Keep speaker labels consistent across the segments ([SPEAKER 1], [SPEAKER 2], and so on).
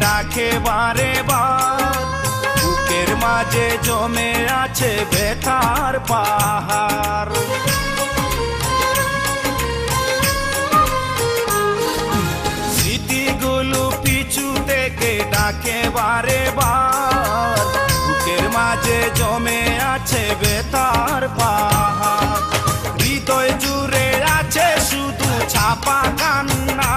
[SPEAKER 1] ডাকে বারে বার, বুকের মাঝে জমে আছে ব্যথার পাহাড়। স্মৃতিগুলো পিছু থেকে ডাকে বারে বার, বুকের মাঝে জমে আছে ব্যথার পাহাড়। হৃদয় জুড়ে আছে শুধু ছাপা কান্না।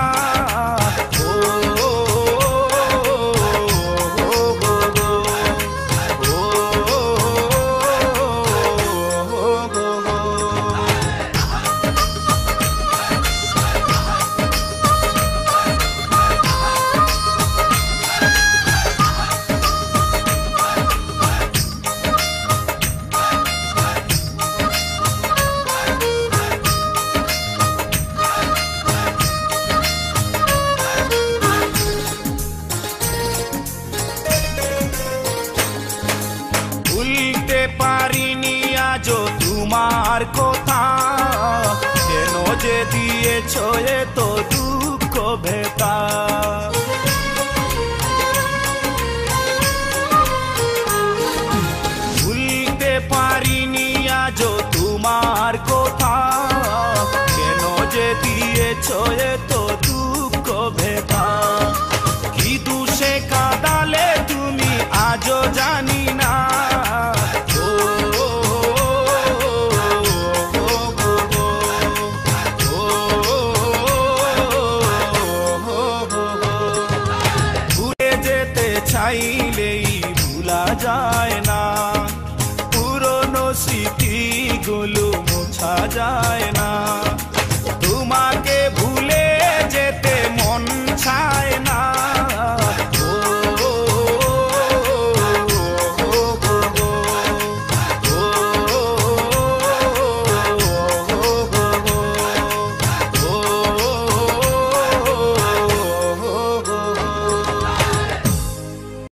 [SPEAKER 1] ভুলতে পারিনি আজও তোমার কথা, কেন যে দিয়েছ এত দুঃখ ভেতা। ভুলতে পারিনি আজও তোমার কথা, কেন যে দিয়েছ এত দুঃখ ভেতা। কি দুষে কাঁদালে তুমি আজও জানি না। ভুলে যেতে চাই